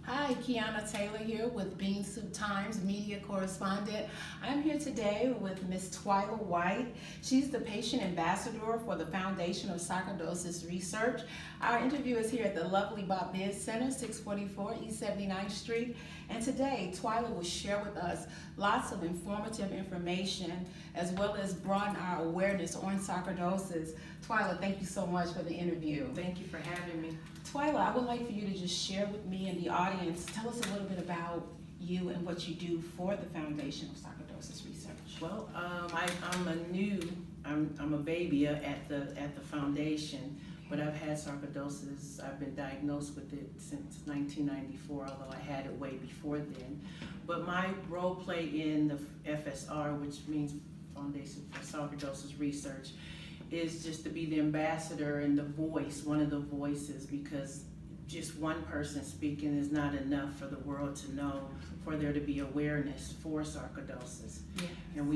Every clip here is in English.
Hi, Kiyona Taylor here with Bean Soup Times Media Correspondent. I'm here today with Miss Twila White. She's the patient ambassador for the Foundation of Sarcoidosis Research. Our interview is here at the lovely Bob Biz Center, 644 East 79th Street. And today, Twila will share with us lots of informative information as well as broaden our awareness on sarcoidosis. Twila, thank you so much for the interview. Thank you for having me. Twila, I would like for you to just share with me and the audience, tell us a little bit about you and what you do for the Foundation of Sarcoidosis Research. Well, I'm a baby at the foundation, but I've had sarcoidosis. I've been diagnosed with it since 1994, although I had it way before then. But my role play in the FSR, which means Foundation for Sarcoidosis Research, is just to be the ambassador and the voice, one of the voices, because just one person speaking is not enough for the world to know, for there to be awareness for sarcoidosis. Yeah. And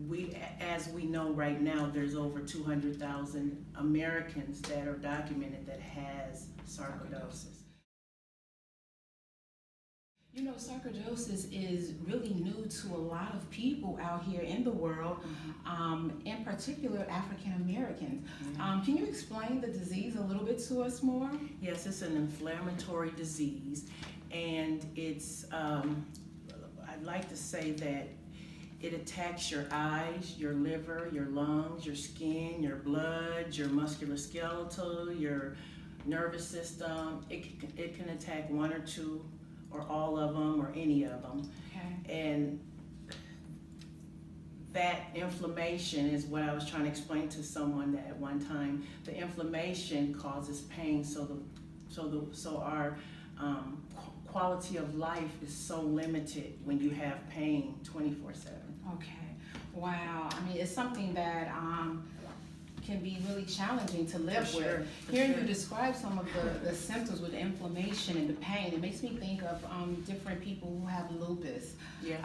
we, as we know right now, there's over 200,000 Americans that are documented that has sarcoidosis. You know, sarcoidosis is really new to a lot of people out here in the world, in particular African Americans. Can you explain the disease a little bit to us more? Yes, it's an inflammatory disease, and it's, I'd like to say that it attacks your eyes, your liver, your lungs, your skin, your blood, your musculoskeletal, your nervous system. It can attack one or two or all of them or any of them. Okay. And that inflammation is what I was trying to explain to someone that at one time. The inflammation causes pain, so our quality of life is so limited when you have pain 24/7. Okay. Wow. I mean, it's something that can be really challenging to live with. Hearing you describe some of the symptoms with the inflammation and the pain, it makes me think of different people who have lupus. Yeah.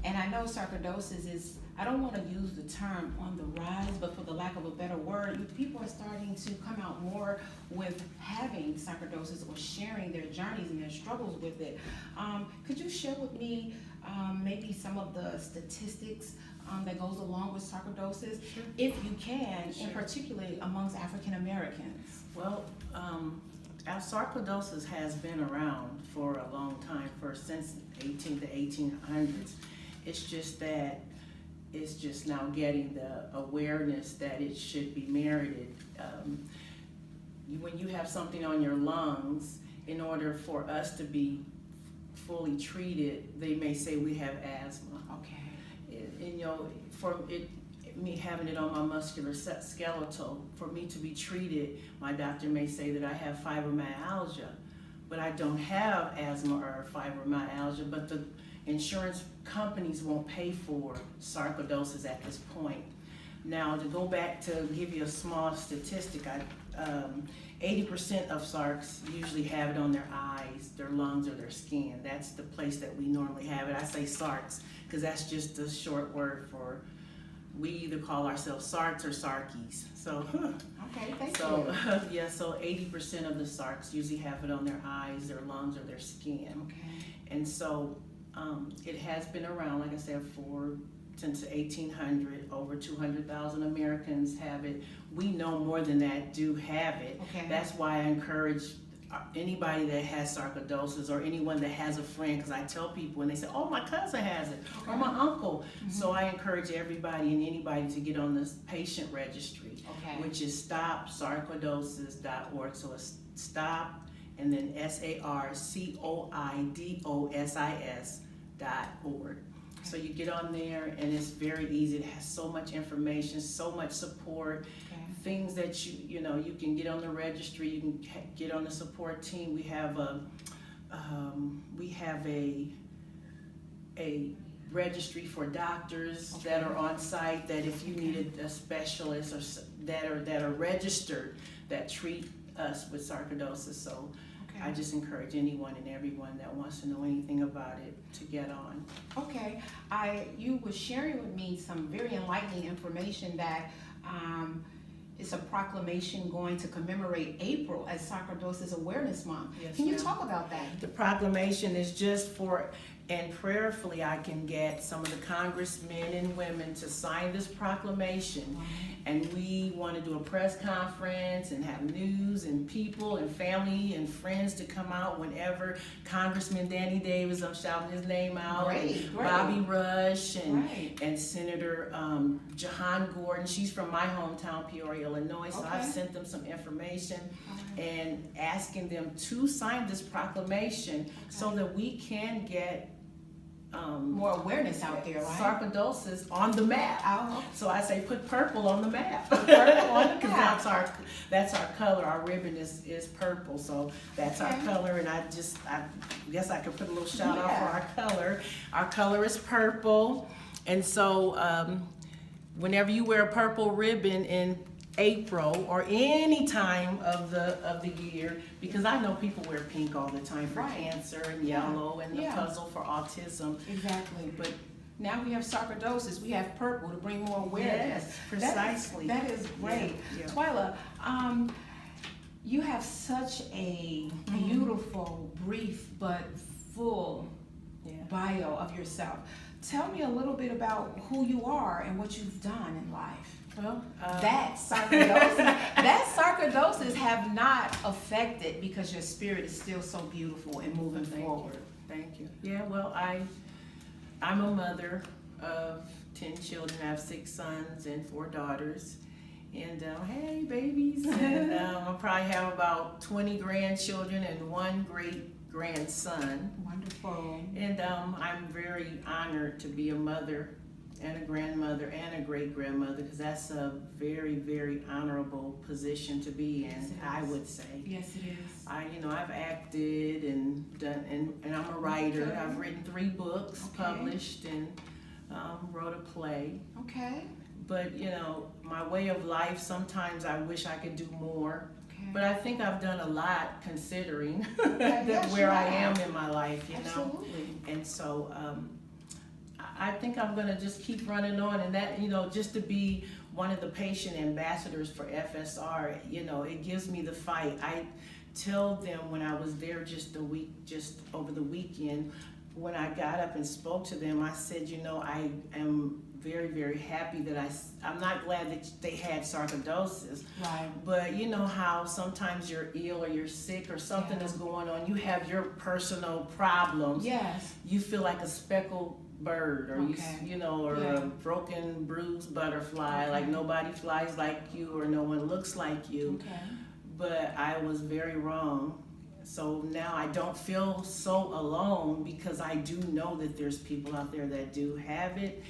And I know sarcoidosis is, I don't want to use the term on the rise, but for the lack of a better word, people are starting to come out more with having sarcoidosis or sharing their journeys and their struggles with it. Could you share with me maybe some of the statistics that goes along with sarcoidosis, if you can, in particular amongst African Americans? Well, our sarcoidosis has been around for a long time, since the 1800s. It's just that it's just now getting the awareness that it should be merited. When you have something on your lungs, in order for us to be fully treated, they may say we have asthma. Okay. And me having it on my musculoskeletal, for me to be treated, my doctor may say that I have fibromyalgia, but I don't have asthma or fibromyalgia, but the insurance companies won't pay for sarcoidosis at this point. Now, to go back to give you a small statistic, 80% of SARCs usually have it on their eyes, their lungs, or their skin. That's the place that we normally have it. I say SARCs because that's just a short word for, we either call ourselves SARCs or SARKies. So, okay, thank you. Yeah, so 80% of the SARCs usually have it on their eyes, their lungs, or their skin. Okay. And so it has been around, like I said, since the 1800s. Over 200,000 Americans have it. We know more than that do have it. Okay. That's why I encourage anybody that has sarcoidosis, or anyone that has a friend, because I tell people and they say, oh, my cousin has it, okay, or my uncle. So I encourage everybody and anybody to get on this patient registry, okay, which is stopsarcoidosis.org. So it's stop and then SARCOIDOSIS.org. So you get on there and it's very easy. It has so much information, so much support, things that you can get on the registry, you can get on the support team. We have a registry for doctors that are on site, that if you need a specialist or that are registered that treat us with sarcoidosis. So I just encourage anyone and everyone that wants to know anything about it to get on. Okay, you were sharing with me some very enlightening information that it's a proclamation going to commemorate April as Sarcoidosis Awareness Month. Yes, Can you ma'am. talk about that? The proclamation is just for, and prayerfully I can get some of the congressmen and women to sign this proclamation. And we want to do a press conference and have news and people and family and friends to come out whenever. Congressman Danny Davis, I'm shouting his name out. Great, and great. Bobby Rush and, Right. and Senator Jahan Gordon. She's from my hometown, Peoria, Illinois. So I've Okay. sent them some information and asking them to sign this proclamation so that we can get More awareness out there, right? sarcoidosis on the map. Oh, So I say put purple on the map. purple on the Because map. that's our color. Our ribbon is purple, so that's our Okay. color. And I guess I could put a little shout out for Yeah. our color. Our color is purple, and so whenever you wear a purple ribbon in April or any time of the year, because I know people wear pink all the time for Right. cancer and Yeah. yellow and the Yeah. puzzle for autism. exactly. But Now we have sarcoidosis, we have purple to bring more awareness. yes, precisely. That is great. Yeah, yeah. Twila, you have such a beautiful, brief, but full Yeah. bio of yourself. Tell me a little bit about who you are and what you've done in life. Well, That sarcoidosis have not affected because your spirit is still so beautiful and moving forward. Thank you. Yeah, well, I'm a mother of 10 children. I have 6 sons and 4 daughters. And hey, babies. And I probably have about 20 grandchildren and 1 great grandson. Wonderful. And I'm very honored to be a mother and a grandmother and a great grandmother, because that's a very, very honorable position to be in, Yes, it I is. would say. Yes, it is. I've acted and done, and I'm a writer. Okay. I've written 3 books, Okay. published, and wrote a play. Okay. But my way of life, sometimes I wish I could do more. Okay. But I think I've done a lot, considering Yes, that you where I have. am in my life, Absolutely. And so I think I'm gonna just keep running on, and that, just to be one of the patient ambassadors for FSR, it gives me the fight. I tell them when I was there just over the weekend, when I got up and spoke to them, I said, I am very, very happy that I'm not glad that they had sarcoidosis, Right. but you know how sometimes you're ill or you're sick or something Yeah. is going on, you have your personal problems. Yes. You feel like a speckled bird, or Okay. or Yeah. a broken, bruised butterfly, Okay. like nobody flies like you or no one looks like you. Okay. But I was very wrong. So now I don't feel so alone, because I do know that there's people out there that do have it.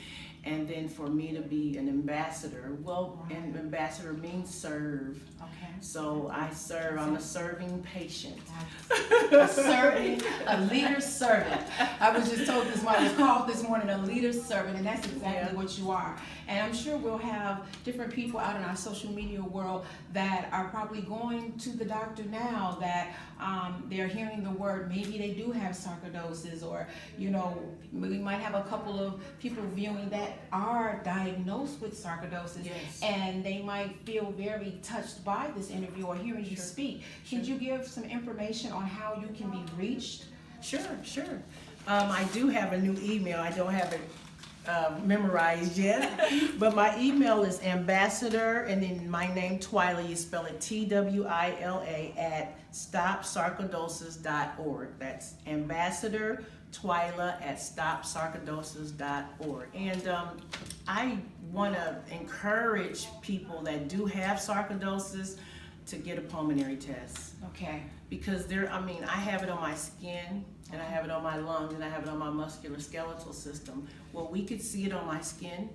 And then for me to be an ambassador, well, Right. an ambassador means serve. Okay. So I serve, I'm a serving patient. A servant, a leader servant. I was just told this morning, I was called this morning a leader servant, and that's exactly Yeah. what you are. And I'm sure we'll have different people out in our social media world that are probably going to the doctor now that they're hearing the word, maybe they do have sarcoidosis, or we might have a couple of people viewing that are diagnosed with sarcoidosis. Yes. And they might feel very touched by this interview or hearing you Sure. speak. Can you give some information on how you can be reached? Sure. I do have a new email. I don't have it memorized yet, but my email is ambassador, and then my name, Twila, you spell it TWILA, at stopsarcoidosis.org. That's ambassador Twila at stopsarcoidosis.org. And I want to encourage people that do have sarcoidosis to get a pulmonary test, Okay. because I have it on my skin, and I have it on my lungs, and I have it on my musculoskeletal system. Well, we could see it on my skin,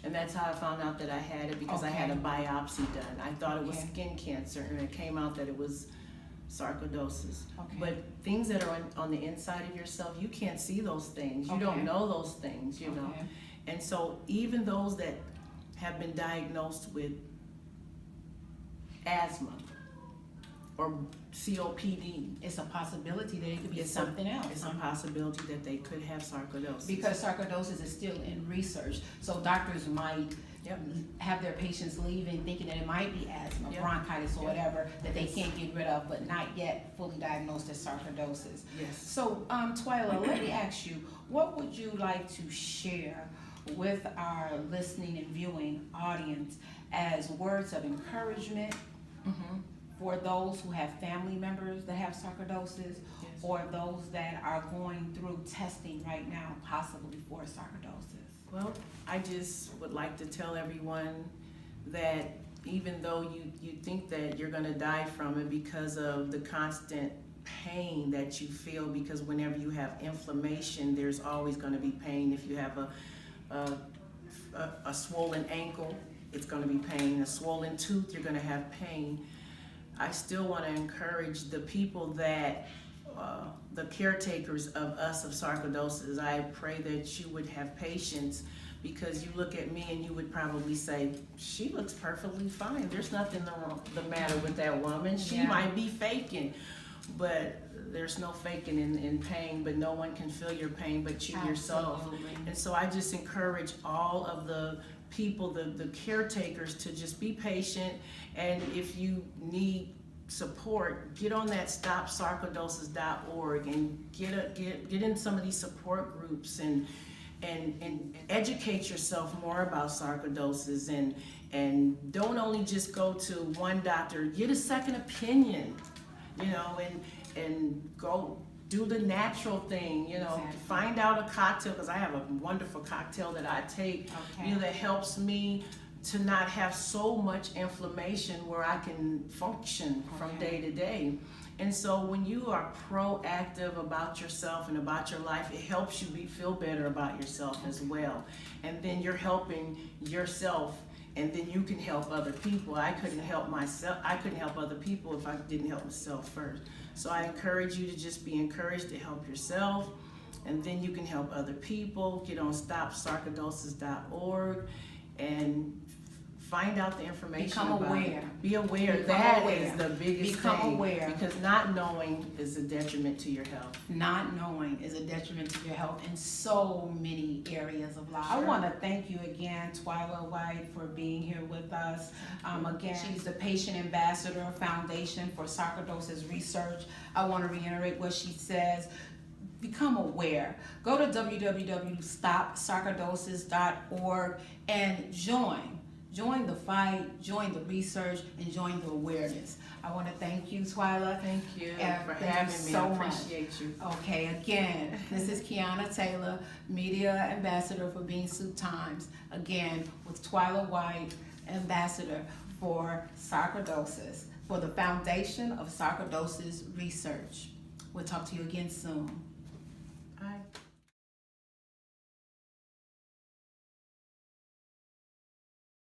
and that's how I found out that I had it, because I had a biopsy done. I thought it was Okay. skin cancer, and it came out that it was sarcoidosis. Okay. But things that are on the inside of yourself, you can't see those things. You Okay. don't know those things, you know. Okay. And so even those that have been diagnosed with asthma or COPD, It's a possibility that it could be It's something else. it's a possibility that they could have sarcoidosis. Because sarcoidosis is still in research, so doctors might, Yep. have their patients leaving thinking that it might be asthma, Yep. bronchitis, or Yep. whatever that they Yes. can't get rid of, but not yet fully diagnosed as sarcoidosis. Yes. So, Twila, let me ask you, what would you like to share with our listening and viewing audience as words of encouragement Mm-hmm. for those who have family members that have sarcoidosis, Yes. or those that are going through testing right now, possibly for sarcoidosis? Well, I just would like to tell everyone that even though you think that you're gonna die from it because of the constant pain that you feel, because whenever you have inflammation, there's always gonna be pain. If you have a swollen ankle, it's gonna be pain. A swollen tooth, you're gonna have pain. I still wanna encourage the people that the caretakers of us of sarcoidosis. I pray that you would have patience, because you look at me and you would probably say, she looks perfectly fine. There's nothing the matter with that woman. She Yeah. might be faking, but there's no faking in pain, but no one can feel your pain but you yourself. Absolutely. And so I just encourage all of the people, the caretakers, to just be patient, and if you need support, get on that stopsarcoidosis.org and get in some of these support groups and educate yourself more about sarcoidosis, and don't only just go to one doctor, get a second opinion, and go do the natural thing, Exactly. find out a cocktail, because I have a wonderful cocktail that I take, Okay. that helps me to not have so much inflammation where I can function from Okay. day to day. And so when you are proactive about yourself and about your life, it helps you feel better about yourself as well. And then you're helping yourself, and then you can help other people. I couldn't help myself. I couldn't help other people if I didn't help myself first. So I encourage you to just be encouraged to help yourself, and then you can help other people. Get on stopsarcoidosis.org and find out the information. Become about aware. it. Be aware. Become That aware. is the biggest Become thing. aware. Because not knowing is a detriment to your health. Not knowing is a detriment to your health in so many areas of life. I Sure. want to thank you again, Twila White, for being here with us. Again, she's the Patient Ambassador Foundation for Sarcoidosis Research. I want to reiterate what she says. Become aware. Go to www.stopsarcoidosis.org and join the fight, join the research, and join the awareness. I want to thank you, Twila. Thank you Yeah, for thank having you me. so I much. appreciate you. Okay, again, this is Kiyona Taylor, Media Ambassador for Bean Soup Times. Again, with Twila White, Ambassador for Sarcoidosis, for the Foundation of Sarcoidosis Research. We'll talk to you again soon.